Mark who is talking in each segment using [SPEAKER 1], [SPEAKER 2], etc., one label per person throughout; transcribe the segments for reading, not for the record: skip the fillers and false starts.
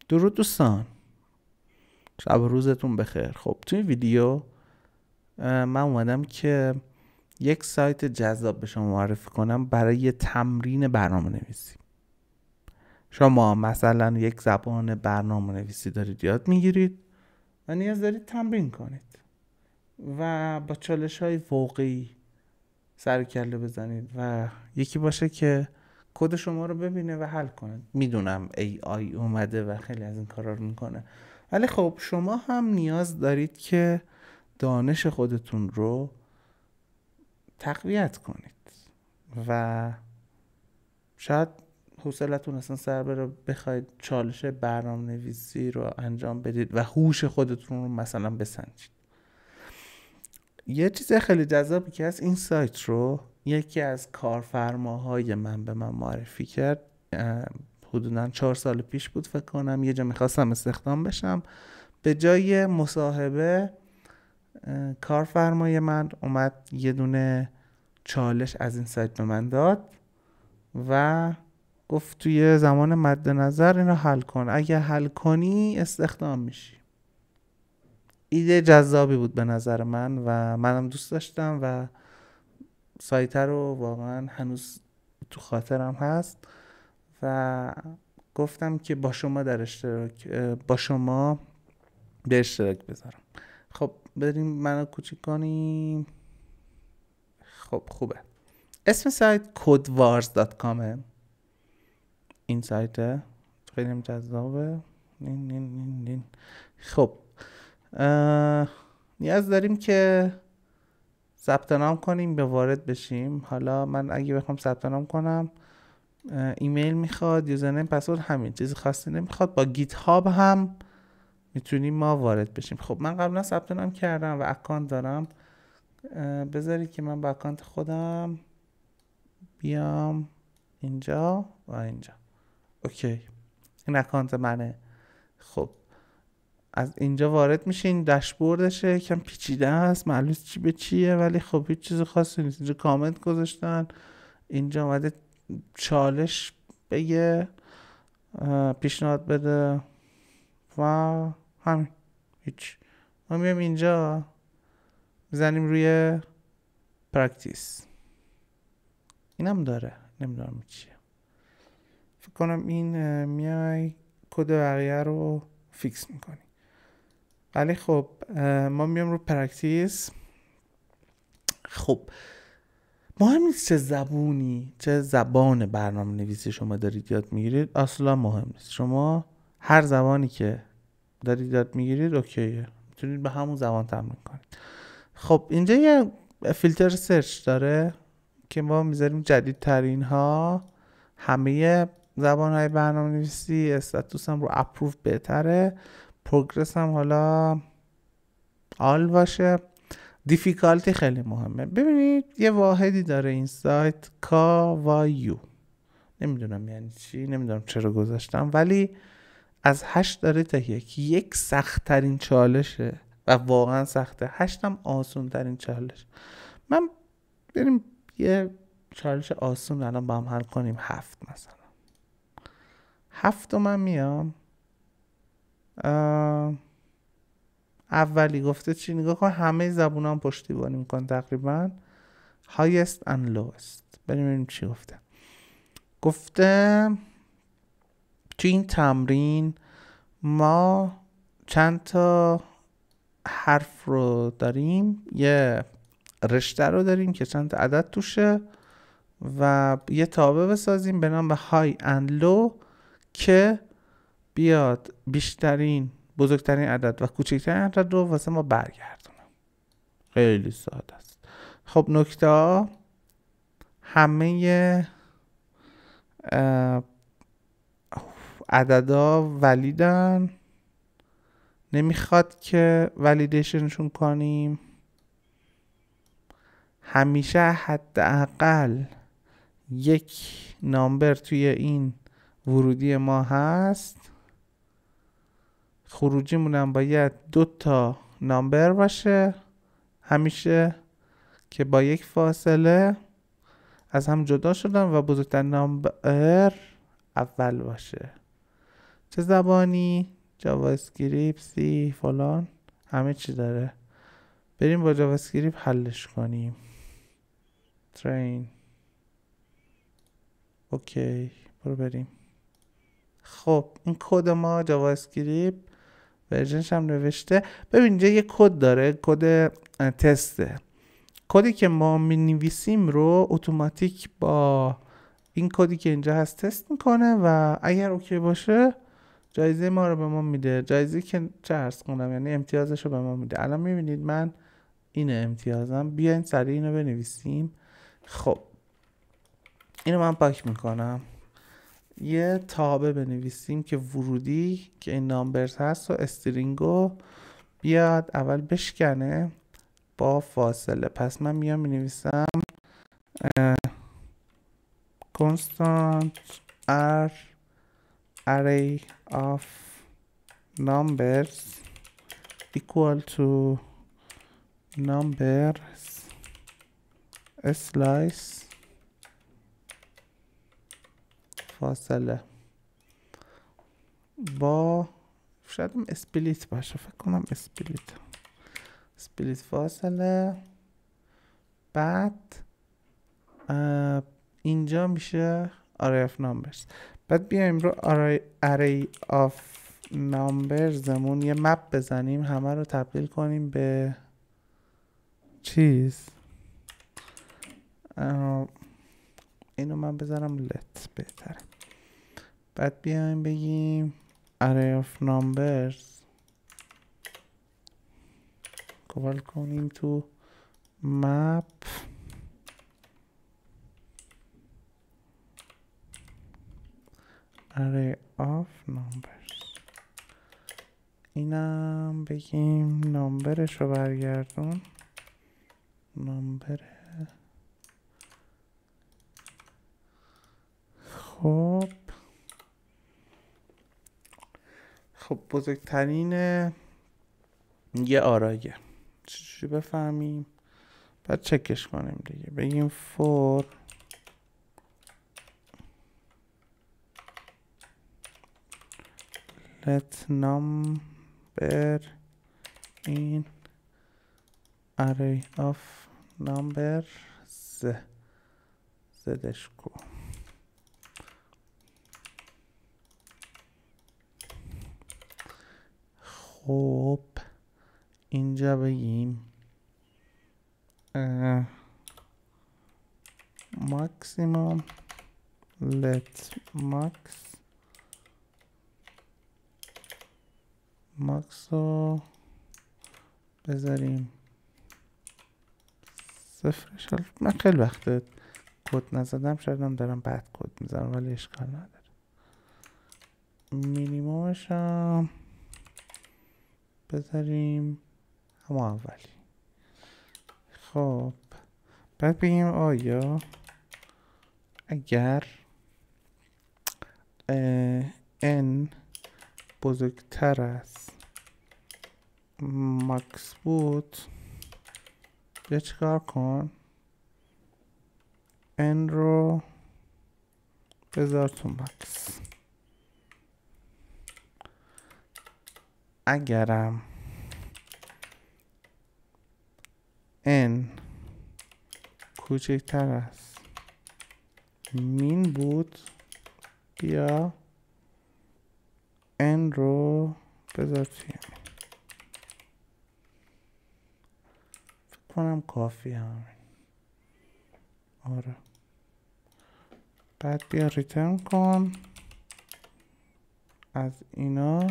[SPEAKER 1] درود دوستان، شب و روزتون بخیر. خب توی ویدیو من اومدم که یک سایت جذاب به شما معرفی کنم برای تمرین برنامه نویسی. شما مثلا یک زبان برنامه نویسی دارید یاد میگیرید و نیاز دارید تمرین کنید و با چالش های واقعی سر کله بزنید و یکی باشه که کد شما رو ببینه و حل کنه. میدونم AI اومده و خیلی از این کارا رو میکنه، ولی خب شما هم نیاز دارید که دانش خودتون رو تقویت کنید و شاید حوصلتون اصلا سر بره بخواید چالش برنامه نویسی رو انجام بدید و هوش خودتون رو مثلا بسنجید. یه چیز خیلی جذابی که از این سایت رو یکی از کارفرماهای من به من معرفی کرد. حدوداً 4 سال پیش بود فکر کنم. یه جا میخواستم استخدام بشم، به جای مصاحبه کارفرمای من اومد یه دونه چالش از این سایت به من داد و گفت توی زمان مد نظر اینو حل کن، اگه حل کنی استخدام میشی. ایده جذابی بود به نظر من و منم دوست داشتم و سایت رو واقعا هنوز تو خاطرم هست و گفتم که با شما به اشتراک بذارم. خب بریم منو کوچیک کنیم. خب خوبه. اسم سایت codewars.com. این سایت خیلی جذابه. خب نیاز داریم که ثبت نام کنیم، به وارد بشیم. حالا من اگه بخوام ثبت نام کنم ایمیل میخواد، یوزرنیم، پسورد، همین، چیزی خاصی نمیخواد. با گیت هاب هم میتونیم ما وارد بشیم. خب من قبلا ثبت نام کردم و اکانت دارم. بذارید که من با اکانت خودم بیام اینجا و اینجا. اوکی، این اکانت منه. خب از اینجا وارد میشین. داشبوردشه یکم پیچیده است، معلوم چی به چیه، ولی خب هیچ چیز خاصی نیست. اینجا کامنت گذاشتن، اینجا اومده چالش بگه، پیشنهاد بده و همین. هیچ. ما میام اینجا بزنیم روی پرکتیس. اینم داره، نمیدونم چیه. فکر کنم این میای کد بقیه رو فیکس میکنی. ولی خب ما میام رو پرکتیس. خب مهم نیست چه زبان برنامه نویسی شما دارید یاد میگیرید، اصلا مهم نیست. شما هر زبانی که دارید یاد میگیرید اوکیه، میتونید به همون زبان تمرین کنید. خب اینجا یه فیلتر سرچ داره که ما میذاریم جدیدترین ها، همه زبان های برنامه نویسی. استاتوس هم رو اپروو بهتره، پروگرس هم حالا آل باشه. دیفیکالتی خیلی مهمه. ببینید یه واحدی داره این سایت، کاوایو. نمیدونم یعنی چی، نمیدونم چرا گذاشتم، ولی از 8 داره تا یک سخت ترین چالشه و واقعا سخته. 8 هم آسون ترین چالش. من بریم یه چالش آسون الان با هم حل کنیم. 7 مثلا. 7 من میام. اولی گفته چی؟ نگاه کن، همه زبون هم پشتیبانی میکن تقریبا. highest and lowest. بریم چی گفته. گفته تو این تمرین ما چند تا حرف رو داریم، یه رشته رو داریم که چند تا عدد توشه و یه تابع بسازیم به نام high and low که بیاد بزرگترین عدد و کوچکترین عدد رو واسه ما برگردونه. خیلی ساده است. خب نکته ها، همه عددا ولیدن، نمیخواد که ولیدیشنشون کنیم. همیشه حداقل یک نامبر توی این ورودی ما هست. خروجیمون هم باید 2 تا نامبر باشه همیشه که با یک فاصله از هم جدا شدن و بزرگترین نامبر اول باشه. چه زبانی؟ جاوا اسکریپت، سی، فلان، همه چی داره. بریم با جاوا اسکریپت حلش کنیم. ترین. اوکی، برو بریم. خب این کد ما جاوا اسکریپت ورژنش هم نوشته. ببین اینجا یه کد داره، کد تسته. کدی که ما می نویسیم رو اتوماتیک با این کدی که اینجا هست تست میکنه و اگر اوکی باشه جایزه ما رو به ما میده. جایزه که چه عرض کنم، یعنی امتیازش رو به ما میده. الان میبینید من اینه امتیازم. بیاین سریع اینو بنویسیم. خب اینو من پاک میکنم. یه تابه بنویسیم که ورودی که این نامبرز هست و استرینگو بیاد اول بشکنه با فاصله. پس من میام مینویسم constant array of numbers equal to numbers slice فاصله با شاید اسپلیت باشه، فکر کنم اسپلیت فاصله. بعد اینجا میشه array of numbers. بعد بیایم رو array of numbers مون یه مپ بزنیم، همه رو تبدیل کنیم به چیز. اینو من بذارم let بهتره. بعد بیایم بگیم array of numbers کامل کنیم تو map array of numbers. اینم بگیم نامبرش رو برگردون. نامبر. خب بزرگترین یه آرایه چجوری بفهمیم؟ بعد چکش کنیم دیگه. بگیم for let number in array of numbers زدش کو. خب اینجا بگیم maximum let max رو بذاریم صفرش. من خیلی وقته کد نزدم، شاید هم دارم بعد کد میزنم ولی اشکال نداره. مینیمومش هم بذاریم همه اولی. خب بعد بگیم آیا اگر n بزرگتر از ماکس بود بیا چیکار کن، n رو بذار تو ماکس. اگرم n کوچکتر از مین بود بیا n رو بذار توی مین. فکر کنم کافی همین. آره. بعد بیا ریترن کن از اینا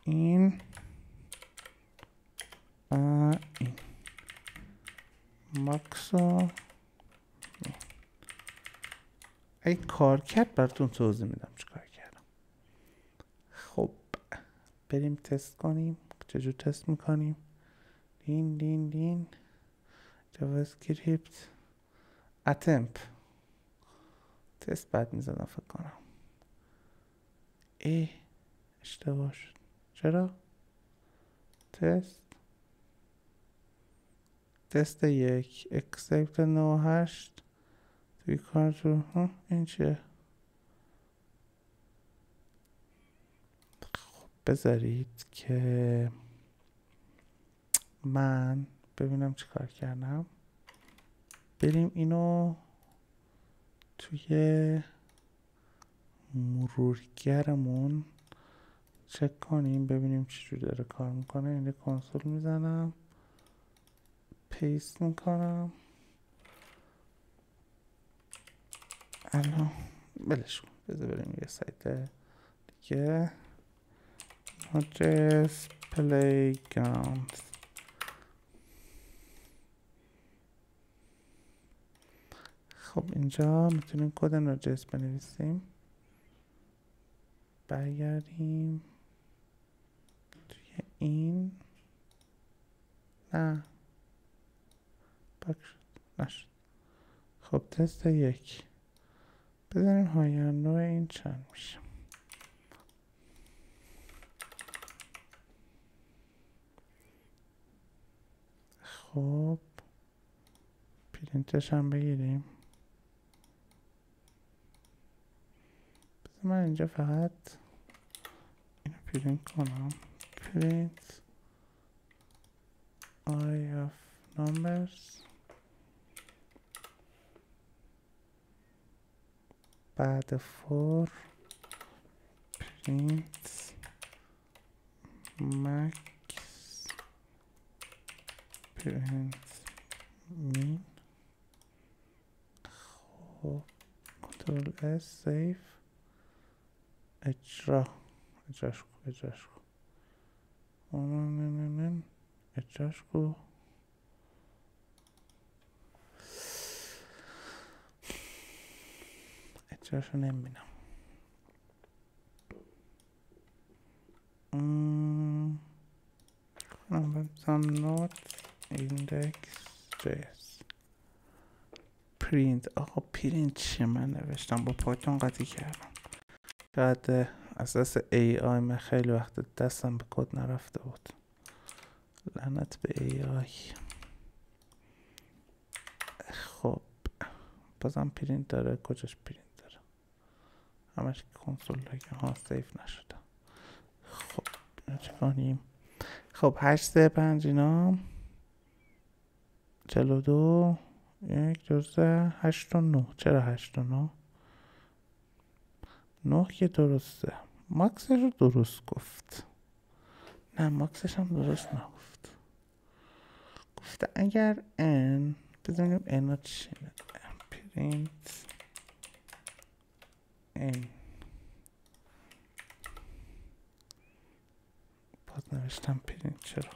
[SPEAKER 1] این این ماکس رو ای کار کرد براتون توضیح میدم چه کار کردم. خب بریم تست کنیم. چجور تست میکنیم؟ دین جاوا اسکریپت اتمپ تست بعد میزدم فکر کنم. اشتباه شد. چرا؟ تست 1 accept 98 توی کار تو این چیه؟ بذارید که من ببینم چی کار کردم. بریم اینو توی مرورگرمون چک کنیم ببینیم چی جوری داره کار میکنه. اینو کنسول میزنم، پیست میکنم. الان بلش کن، بذار بریم یه سایت دیگه. Node.js Playground. خب اینجا میتونیم کد Node.js بنویسیم. برگردیم توی این. نه پاک شد، نشد. خب تست 1 بزنیم هایر نوع این چند میشه. خب پرینتش هم بگیریم. بذار من اینجا فقط اینو پرینت کنم. پرینت array of numbers. بعد for print max print min. خب کنترل اس سیف اجراش کن اجراش کن. اجراشو نمیبینم. بزن نوت index.js print. آقا پرینت چیه؟ من نوشتم با پایتون قاطی کردم. شاید اساس AI من خیلی وقت دستم به کد نرفته بود. لعنت به AI. خب بازم پرینت داره. کجاش پرینت داره؟ همش کنسول لگه ها سیف نشده. خب اینو چه کنیم؟ خب 805 اینا 42 1 2 3 8 و 9. چرا 8 و 9؟ 9 که درسته. ماکسش رو درست گفت. نه ماکسش هم درست نگفت. گفته اگر n بزنیم n ها چیه؟ پرینت n. باز نوشتم پرینت. چرا؟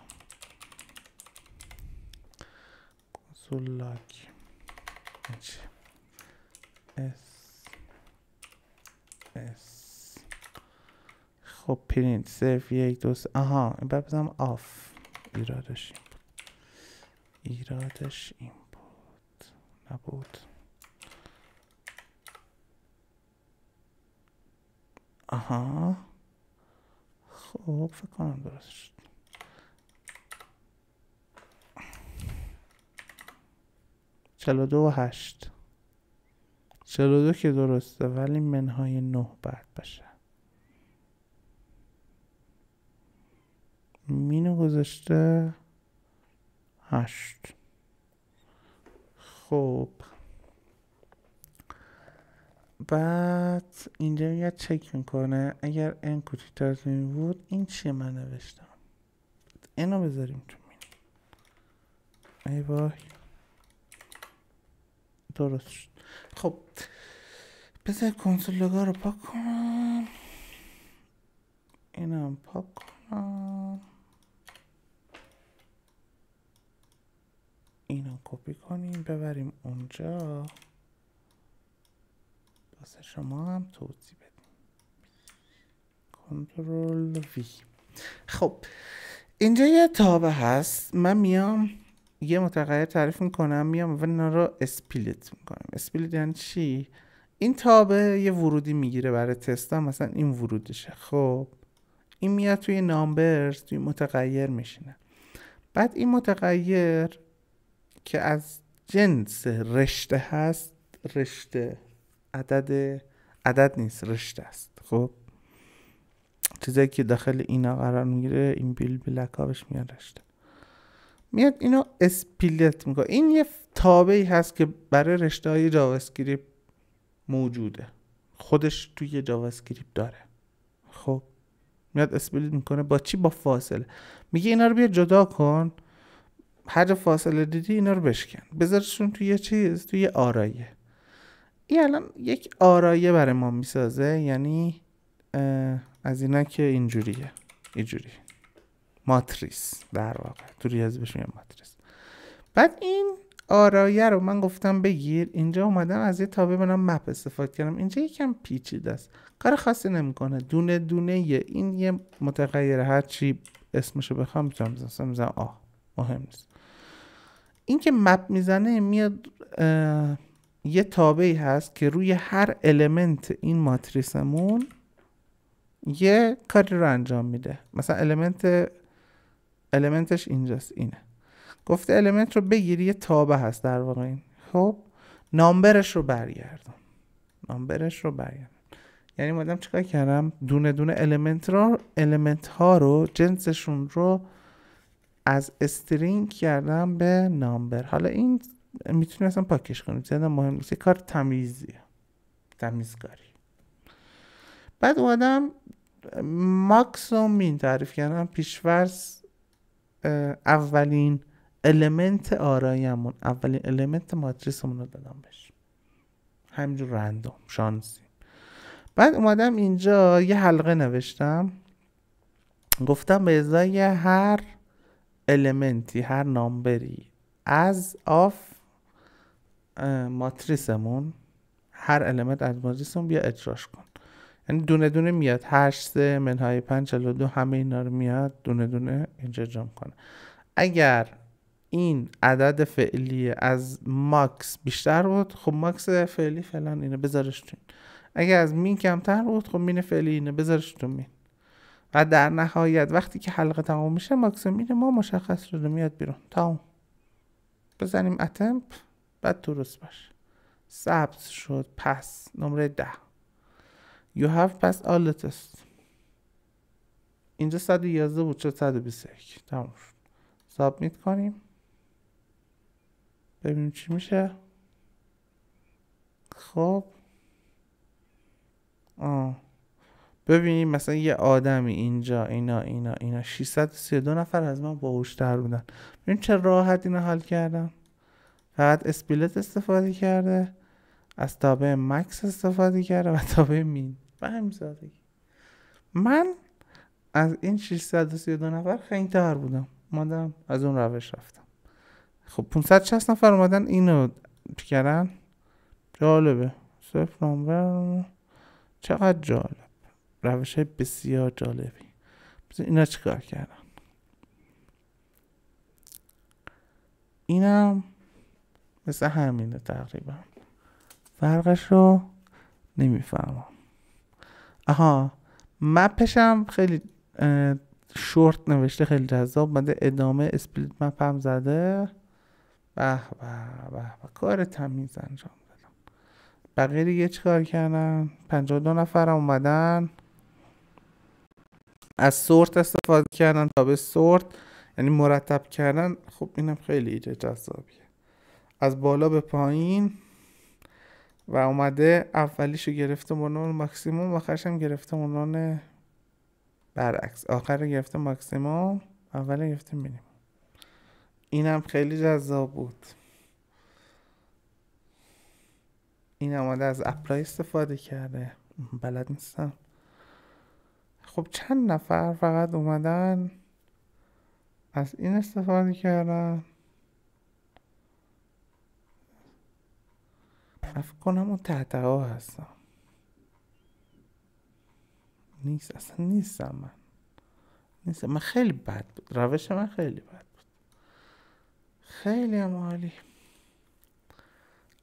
[SPEAKER 1] کنسول لاگ این چیه؟ اس. خب پرینت صرف 1 2 3. آها این باید بزنم آف. ایرادش این بود. نبود. آها خب فکر کنم درست شد. چلو دو و 8. 42 که درسته ولی منهای 9 بعد باشه. مینو گذاشته 8. خب بعد اینجا یه چک میکنه اگر ان کوچیک‌تر از این بود. این چیه من نوشتم؟ اینو بذاریم تو مین. ای وای درست شد. خب بذار کنسول لوگا رو پاک کنم. اینم پاک کنم. اینو کپی کنیم ببریم اونجا. واسه شما هم توضیح بدیم. کنترل وی. خب اینجا یه تابه هست. من میام یه متغیر تعریف میکنم، میام و اینا رو اسپلیت میکنم. اسپلیت یعنی چی؟ این تابه یه ورودی میگیره برای تستا. مثلا این ورودشه. خب این میاد توی نامبرز توی متغیر میشینه. بعد این متغیر که از جنس رشته هست، رشته عدد نیست، رشته است. خب چیزایی که داخل اینا قرار میگیره این بلک ها بهش میاد رشته، میاد اینو اسپلیت میکنه. این یه تابعی هست که برای رشته های جاوا اسکریپت موجوده، خودش توی جاوا اسکریپت داره. خب میاد اسپلیت میکنه با چی؟ با فاصله. میگه اینا رو بیا جدا کن، هر جا فاصله دیدی اینا رو بشکن، بذارشون توی یه چیز، توی یه آرایه. این الان یک آرایه برای ما میسازه، یعنی از اینا که اینجوریه، اینجوری ماتریس در واقع، تو ریاضی بهش میگن ماتریس. بعد این آرایه رو من گفتم بگیر، اینجا اومدم از یه تابع به نام مپ استفاده کردم. اینجا یکم پیچیده است، کار خاصی نمیکنه، دونه دونه این یه متغیر، هر چی اسمشو بخوام میتونم بزنم مهم نیست. این که مپ میزنه میاد یه تابعی هست که روی هر المنت این ماتریسمون یه کاری رو انجام میده. مثلا المنتش اینجاست، اینه، گفته المنت رو بگیری، یه تابع هست در واقع این. خب نامبرش رو برگردم، یعنی مادم چیکار کردم؟ دونه دونه المنت ها رو، جنسشون رو از استرینگ کردم به نامبر. حالا این میتونی اصلا پاکش کنی، زیادم مهم نیست، یه کار تمیزکاری. بعد اومدم ماکس و مین تعریف کردم، پیش‌فرض اولین المنت آرایمون، اولین المنت ماتریسمون رو دادم بهش، همینجور رندوم شانسی. بعد اومدم اینجا یه حلقه نوشتم، گفتم به ازای هر المنتی، هر نامبری از ماتریسمون، هر المنت از ماتریسمون بیا اجراش کن. یعنی دونه دونه میاد، 8 3 منهای 5 42 همه اینا رو میاد دونه دونه اینجا اجرا میکنه. اگر این عدد فعلی از ماکس بیشتر بود، خب ماکس فعلی فعلا اینه بذارش تو. اگر از مین کمتر بود، خب مین فعلی اینه بذارش تو مین. و در نهایت وقتی که حلقه تمام میشه، ماکس مین ما مشخص شده میاد بیرون. تمام. بزنیم اتمپ، بعد درست باشه. ثبت شد. پس نمره 10 You have passed all the tests. اینجا 111 بود، شد 121. تمام شد. سابمیت کنیم ببینیم چی میشه. خب ببینیم مثلا یه آدمی اینجا، اینا 632 نفر از من باهوش‌تر بودن. ببین چه راحت اینو حل کردم. فقط اسپلیت استفاده کرده، از تابع مکس استفاده کرده و تابع مین، و همین سادگی. من از این 632 نفر خیلی تر بودم، اومدم از اون روش رفتم. خب 560 نفر اومدن اینو کردن. جالبه، صفر نمبر، چقدر جالب، روش بسیار جالبی. اینا چیکار کردن؟ اینم مثل همینه تقریبا، فرقش رو نمیفهمم. مپش هم خیلی شورت نوشته، خیلی جذاب، بعد ادامه اسپلیت مپ هم زده. به کار تمیز انجام دادم. بقیه دیگه چیکار کردن؟ 52 نفر اومدن از سورت استفاده کردن، تابع سورت یعنی مرتب کردن. خب اینم خیلی ایده جذابیه، از بالا به پایین، و اومده اولیشو گرفته عنوان ماکسیموم، آخرش هم گرفته عنوان برعکس، آخر گرفته ماکسیموم، اول گرفته مینیموم. اینم خیلی جذاب بود. این اومده از اپلای استفاده کرده، بلد نیستم. خب چند نفر فقط اومدن از این استفاده کردن. فکر کنم اون تحتها هستم. نیستم من خیلی بد بود، روش من خیلی بد بود، خیلی هم عالی.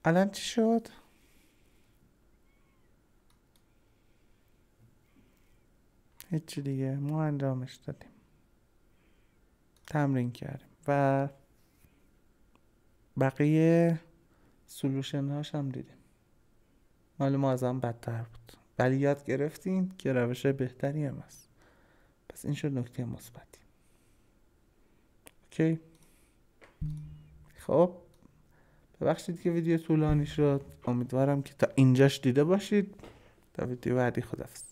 [SPEAKER 1] الان چی شد؟ هیچی دیگه، ما انجامش دادیم، تمرین کردیم و بقیه سولوشن هاش هم دیدیم. مال ما از هم بدتر بود، ولی یاد گرفتیم که روش بهتری هم هست. پس این شد نکته مثبتی. اوکی. خب ببخشید که ویدیو طولانی شد، امیدوارم که تا اینجاش دیده باشید. تا ویدیو بعدی، خداحافظ.